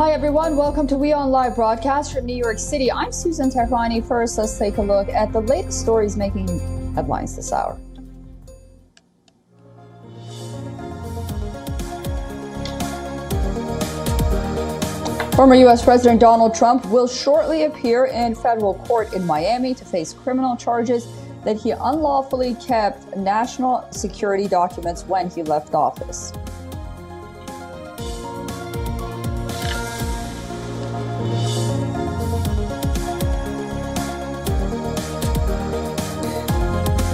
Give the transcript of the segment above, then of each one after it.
Hi everyone, welcome to WION Live Broadcast from New York City. I'm Susan Tehrani. First, let's take a look at the latest stories making headlines this hour. Former U.S. President Donald Trump will shortly appear in federal court in Miami to face criminal charges that he unlawfully kept national security documents when he left office.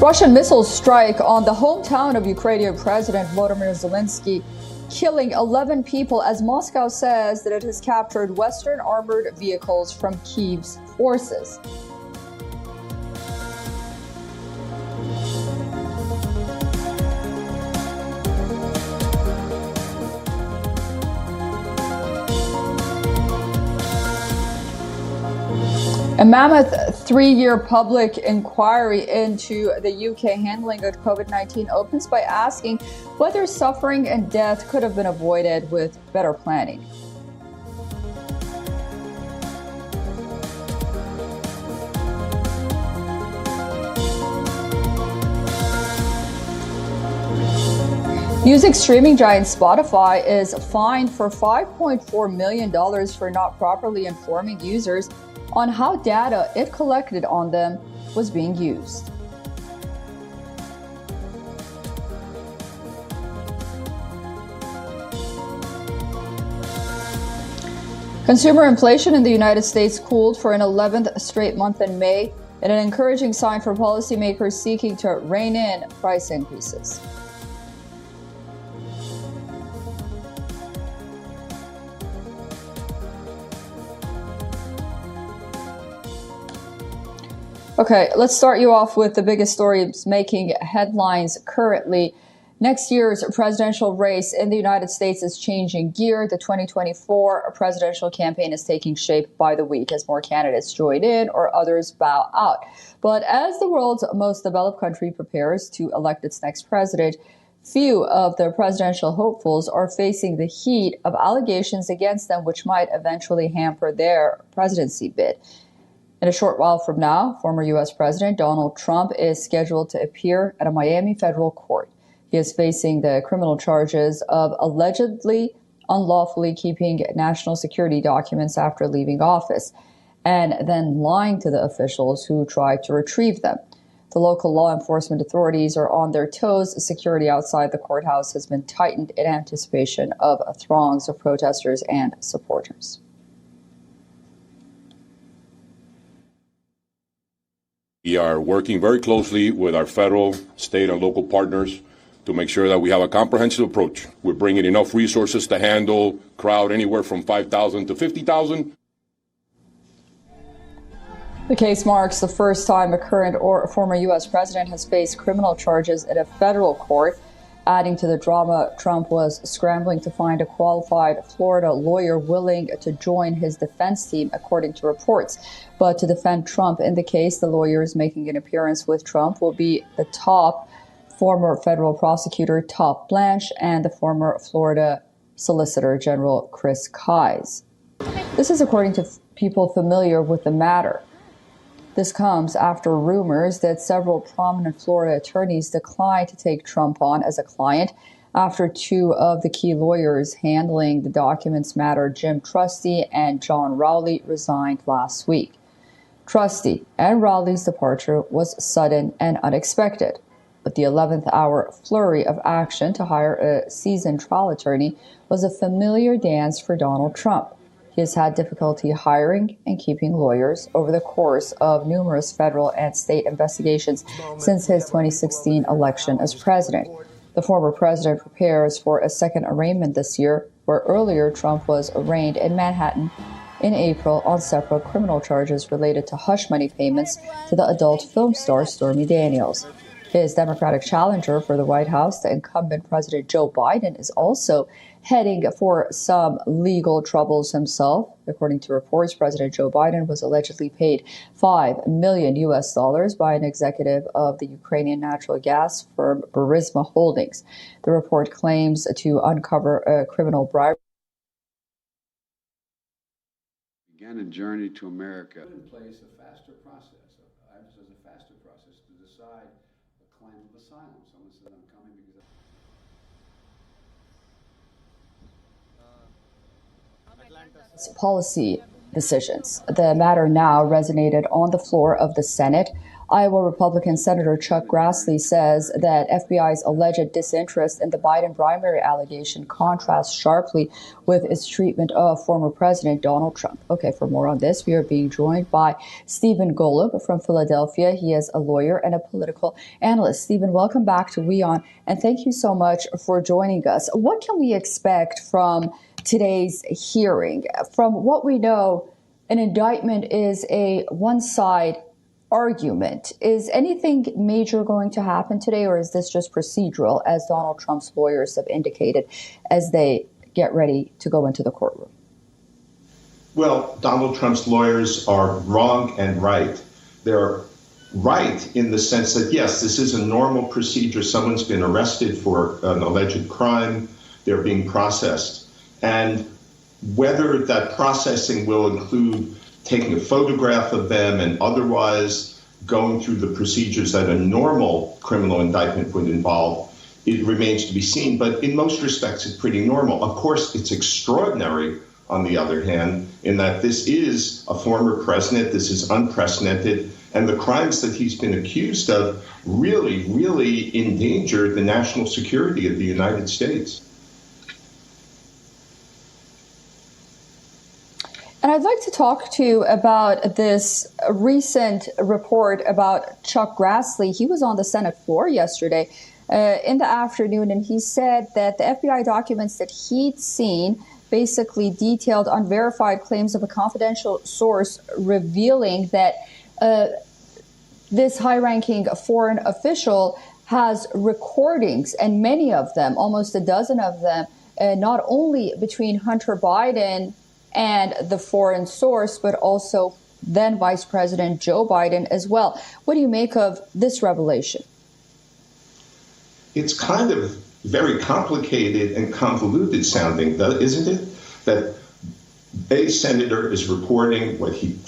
Russian missiles strike on the hometown of Ukrainian President Volodymyr Zelensky, killing 11 people as Moscow says that it has captured Western armored vehicles from Kyiv's forces. A mammoth 3-year public inquiry into the UK handling of COVID-19 opens by asking whether suffering and death could have been avoided with better planning. Music streaming giant Spotify is fined for $5.4 million for not properly informing users on how data it collected on them was being used. Consumer inflation in the United States cooled for an 11th straight month in May, and an encouraging sign for policymakers seeking to rein in price increases. Okay, let's start you off with the biggest stories making headlines currently. Next year's presidential race in the United States is changing gear. The 2024 presidential campaign is taking shape by the week as more candidates join in or others bow out. But as the world's most developed country prepares to elect its next president, few of the presidential hopefuls are facing the heat of allegations against them, which might eventually hamper their presidency bid. In a short while from now, former U.S. President Donald Trump is scheduled to appear at a Miami federal court. He is facing the criminal charges of allegedly unlawfully keeping national security documents after leaving office, and then lying to the officials who tried to retrieve them. The local law enforcement authorities are on their toes. Security outside the courthouse has been tightened in anticipation of throngs of protesters and supporters. We are working very closely with our federal, state, and local partners to make sure that we have a comprehensive approach. We're bringing enough resources to handle crowd anywhere from 5,000 to 50,000. The case marks the first time a current or former U.S. president has faced criminal charges at a federal court. Adding to the drama, Trump was scrambling to find a qualified Florida lawyer willing to join his defense team, according to reports. But to defend Trump in the case, the lawyers making an appearance with Trump will be the top former federal prosecutor Todd Blanche and the former Florida Solicitor General Chris Kise. This is according to people familiar with the matter. This comes after rumors that several prominent Florida attorneys declined to take Trump on as a client after two of the key lawyers handling the documents matter, Jim Trusty and John Rowley, resigned last week. Trusty and Rowley's departure was sudden and unexpected, but the 11th hour flurry of action to hire a seasoned trial attorney was a familiar dance for Donald Trump. He has had difficulty hiring and keeping lawyers over the course of numerous federal and state investigations since his 2016 election as president. The former president prepares for a second arraignment this year, where earlier Trump was arraigned in Manhattan in April on several criminal charges related to hush money payments to the adult film star Stormy Daniels. His Democratic challenger for the White House, the incumbent President Joe Biden, is also heading for some legal troubles himself. According to reports, President Joe Biden was allegedly paid $5 million by an executive of the Ukrainian natural gas firm Burisma Holdings. The report claims to uncover a criminal bribery kind of journey to America. Put in place a faster process, I emphasize a faster process, to decide a claim of asylum. Someone said, I'm coming because policy decisions. The matter now resonated on the floor of the Senate. Iowa Republican Senator Chuck Grassley says that FBI's alleged disinterest in the Biden primary allegation contrasts sharply with its treatment of former President Donald Trump. Okay, for more on this, we are being joined by Stephen Golub from Philadelphia. He is a lawyer and a political analyst. Stephen, welcome back to WION, and thank you so much for joining us. What can we expect from today's hearing? From what we know, an indictment is a one-side argument. Is anything major going to happen today, or is this just procedural, as Donald Trump's lawyers have indicated, as they get ready to go into the courtroom? Well, Donald Trump's lawyers are wrong and right. They're right in the sense that, yes, this is a normal procedure. Someone's been arrested for an alleged crime. They're being processed. And whether that processing will include taking a photograph of them and otherwise going through the procedures that a normal criminal indictment would involve, it remains to be seen. But in most respects, it's pretty normal. Of course, it's extraordinary, on the other hand, in that this is a former president. This is unprecedented. And the crimes that he's been accused of really endanger the national security of the United States. And I'd like to talk to you about this recent report about Chuck Grassley. He was on the Senate floor yesterday in the afternoon, and he said that the FBI documents that he'd seen basically detailed unverified claims of a confidential source revealing that this high-ranking foreign official has recordings, and many of them, almost a dozen of them, not only between Hunter Biden and the foreign source, but also then Vice President Joe Biden as well. What do you make of this revelation? It's kind of very complicated and convoluted sounding, isn't it? That a senator is reporting what he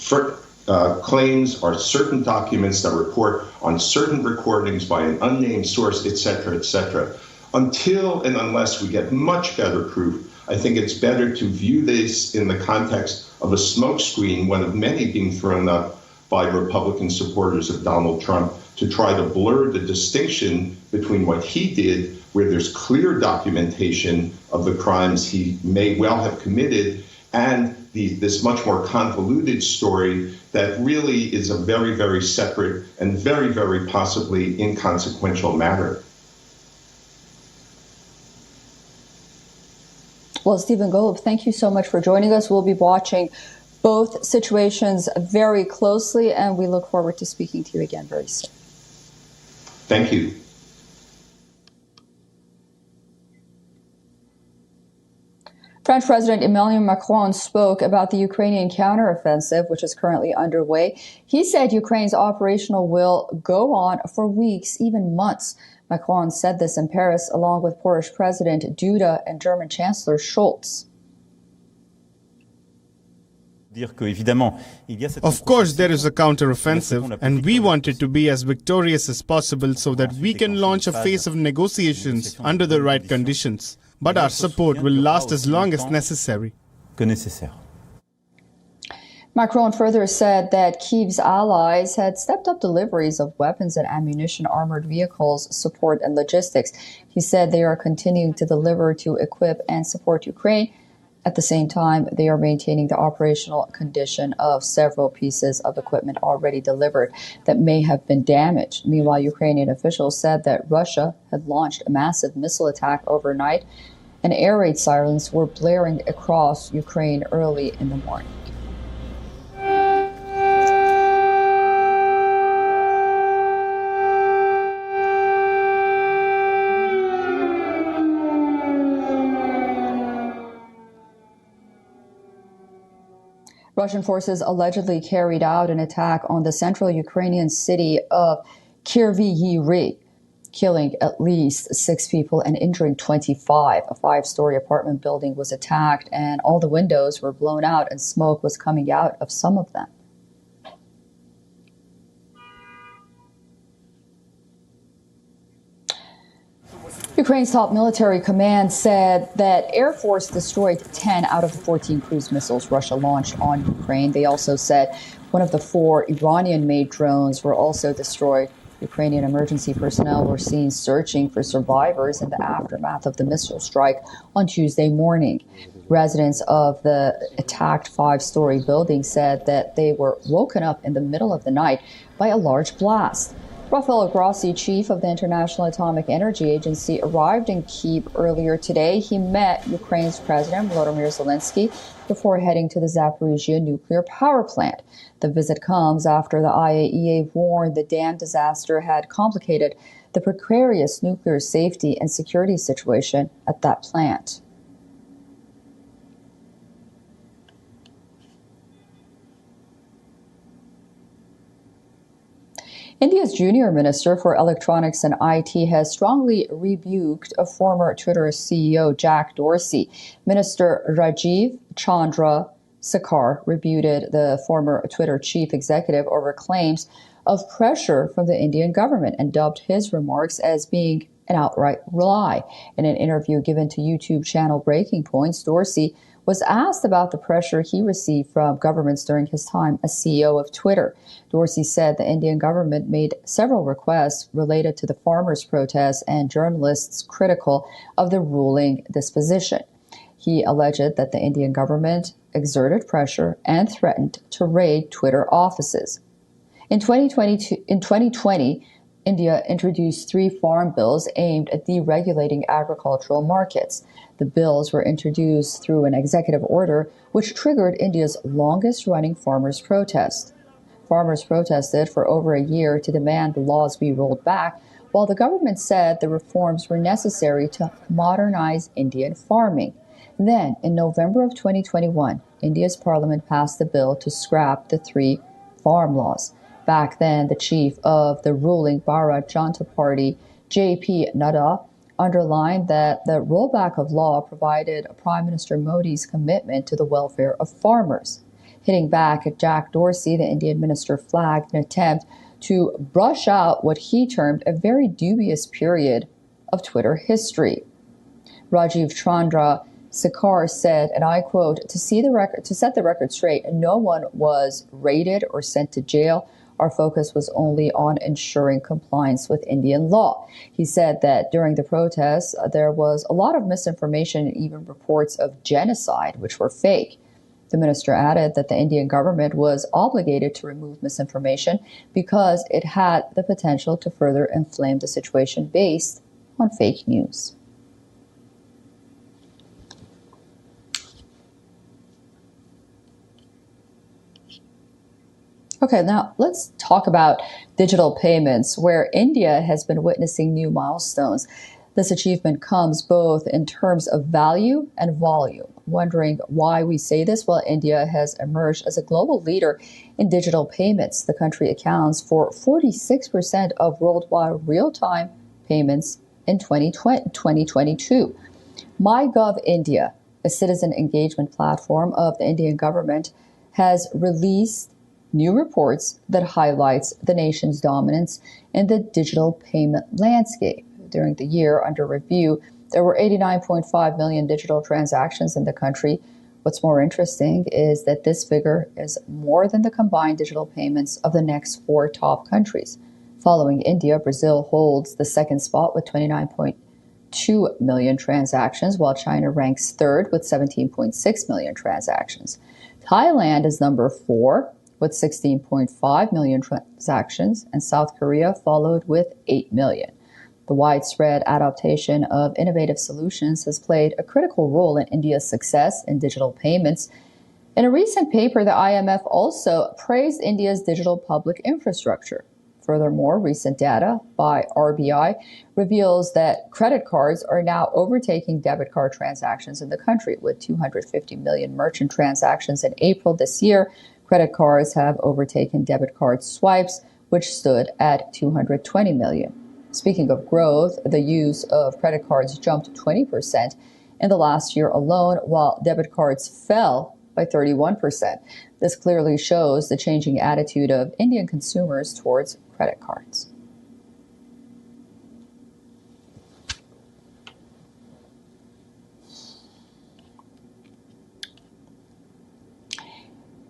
claims are certain documents that report on certain recordings by an unnamed source, et cetera, et cetera. Until and unless we get much better proof, I think it's better to view this in the context of a smokescreen, one of many being thrown up by Republican supporters of Donald Trump, to try to blur the distinction between what he did, where there's clear documentation of the crimes he may well have committed, and this much more convoluted story that really is a very separate and very possibly inconsequential matter. Well, Stephen Golub, thank you so much for joining us. We'll be watching both situations very closely, and we look forward to speaking to you again very soon. Thank you. French President Emmanuel Macron spoke about the Ukrainian counteroffensive, which is currently underway. He said Ukraine's operational will go on for weeks, even months. Macron said this in Paris, along with Polish President Duda and German Chancellor Scholz. Of course, there is a counteroffensive, and we want it to be as victorious as possible so that we can launch a phase of negotiations under the right conditions. But our support will last as long as necessary. Macron further said that Kyiv's allies had stepped up deliveries of weapons and ammunition, armored vehicles, support, and logistics. He said they are continuing to deliver to equip and support Ukraine. At the same time, they are maintaining the operational condition of several pieces of equipment already delivered that may have been damaged. Meanwhile, Ukrainian officials said that Russia had launched a massive missile attack overnight, and air raid sirens were blaring across Ukraine early in the morning. Russian forces allegedly carried out an attack on the central Ukrainian city of Kryvyi Rih. killing at least 6 people and injuring 25. A 5-story apartment building was attacked, and all the windows were blown out, and smoke was coming out of some of them. Ukraine's top military command said that Air Force destroyed 10 out of the 14 cruise missiles Russia launched on Ukraine. They also said one of the 4 Iranian-made drones were also destroyed. Ukrainian emergency personnel were seen searching for survivors in the aftermath of the missile strike on Tuesday morning. Residents of the attacked 5-story building said that they were woken up in the middle of the night by a large blast. Rafael Grossi, chief of the International Atomic Energy Agency, arrived in Kyiv earlier today. He met Ukraine's President Volodymyr Zelensky before heading to the Zaporizhzhia nuclear power plant. The visit comes after the IAEA warned the dam disaster had complicated the precarious nuclear safety and security situation at that plant. India's junior minister for electronics and IT has strongly rebuked a former Twitter CEO, Jack Dorsey. Minister Rajiv Chandra Sarkar rebutted the former Twitter chief executive over claims of pressure from the Indian government and dubbed his remarks as being an outright lie. In an interview given to YouTube channel Breaking Points, Dorsey was asked about the pressure he received from governments during his time as CEO of Twitter. Dorsey said the Indian government made several requests related to the farmers' protests and journalists critical of the ruling disposition. He alleged that the Indian government exerted pressure and threatened to raid Twitter offices. In 2020, India introduced 3 farm bills aimed at deregulating agricultural markets. The bills were introduced through an executive order, which triggered India's longest-running farmers' protest. Farmers protested for over a year to demand the laws be rolled back, while the government said the reforms were necessary to modernize Indian farming. Then, in November of 2021, India's parliament passed a bill to scrap the 3 farm laws. Back then, the chief of the ruling Bharat Janata Party, J.P. Nadda, underlined that the rollback of law provided Prime Minister Modi's commitment to the welfare of farmers. Hitting back at Jack Dorsey, the Indian minister flagged an attempt to brush out what he termed a very dubious period of Twitter history. Rajiv Chandra Sarkar said, and I quote, to set the record straight, no one was raided or sent to jail. Our focus was only on ensuring compliance with Indian law. He said that during the protests, there was a lot of misinformation and even reports of genocide, which were fake. The minister added that the Indian government was obligated to remove misinformation because it had the potential to further inflame the situation based on fake news. Okay, now let's talk about digital payments, where India has been witnessing new milestones. This achievement comes both in terms of value and volume. Wondering why we say this? Well, India has emerged as a global leader in digital payments. The country accounts for 46% of worldwide real-time payments in 2022. MyGov India, a citizen engagement platform of the Indian government, has released new reports that highlights the nation's dominance in the digital payment landscape. During the year under review, there were 89.5 million digital transactions in the country. What's more interesting is that this figure is more than the combined digital payments of the next 4 top countries. Following India, Brazil holds the second spot with 29.2 million transactions, while China ranks third with 17.6 million transactions. Thailand is number 4 with 16.5 million transactions, and South Korea followed with 8 million. The widespread adoption of innovative solutions has played a critical role in India's success in digital payments. In a recent paper, the IMF also praised India's digital public infrastructure. Furthermore, recent data by RBI reveals that credit cards are now overtaking debit card transactions in the country, with 250 million merchant transactions in April this year. Credit cards have overtaken debit card swipes, which stood at 220 million. Speaking of growth, the use of credit cards jumped 20% in the last year alone, while debit cards fell by 31%. This clearly shows the changing attitude of Indian consumers towards credit cards.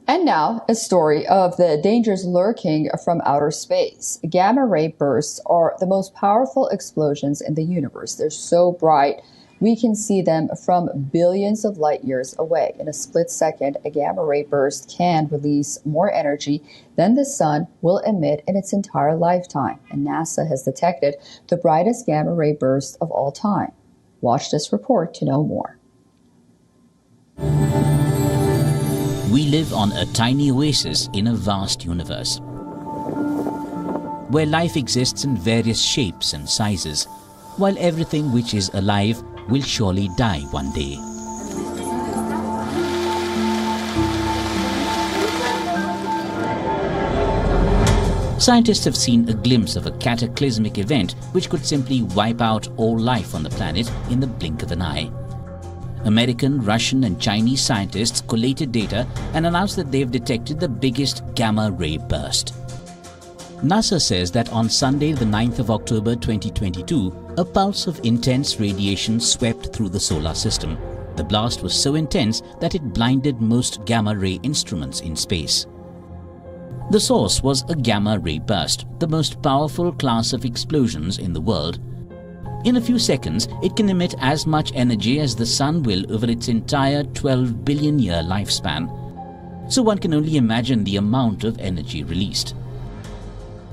And now, a story of the dangers lurking from outer space. Gamma ray bursts are the most powerful explosions in the universe. They're so bright, we can see them from billions of light years away. In a split second, a gamma ray burst can release more energy than the sun will emit in its entire lifetime. And NASA has detected the brightest gamma ray burst of all time. Watch this report to know more. We live on a tiny oasis in a vast universe, where life exists in various shapes and sizes, while everything which is alive will surely die one day. Scientists have seen a glimpse of a cataclysmic event which could simply wipe out all life on the planet in the blink of an eye. American, Russian and Chinese scientists collated data and announced that they have detected the biggest gamma ray burst. NASA says that on Sunday, the 9th of October 2022, a pulse of intense radiation swept through the solar system. The blast was so intense that it blinded most gamma ray instruments in space. The source was a gamma ray burst, the most powerful class of explosions in the world. In a few seconds, it can emit as much energy as the sun will over its entire 12 billion year lifespan. So one can only imagine the amount of energy released.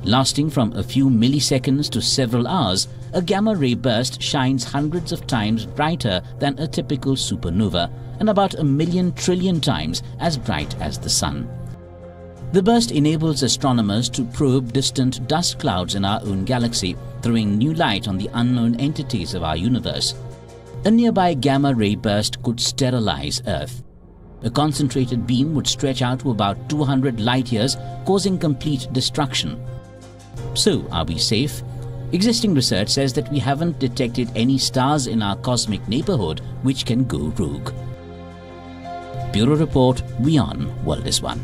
Lasting from a few milliseconds to several hours, a gamma ray burst shines hundreds of times brighter than a typical supernova and about 1,000,000 trillion times as bright as the sun. The burst enables astronomers to probe distant dust clouds in our own galaxy, throwing new light on the unknown entities of our universe. A nearby gamma ray burst could sterilize Earth. A concentrated beam would stretch out to about 200 light years, causing complete destruction. So, are we safe? Existing research says that we haven't detected any stars in our cosmic neighborhood which can go rogue. Bureau Report, WION World is One.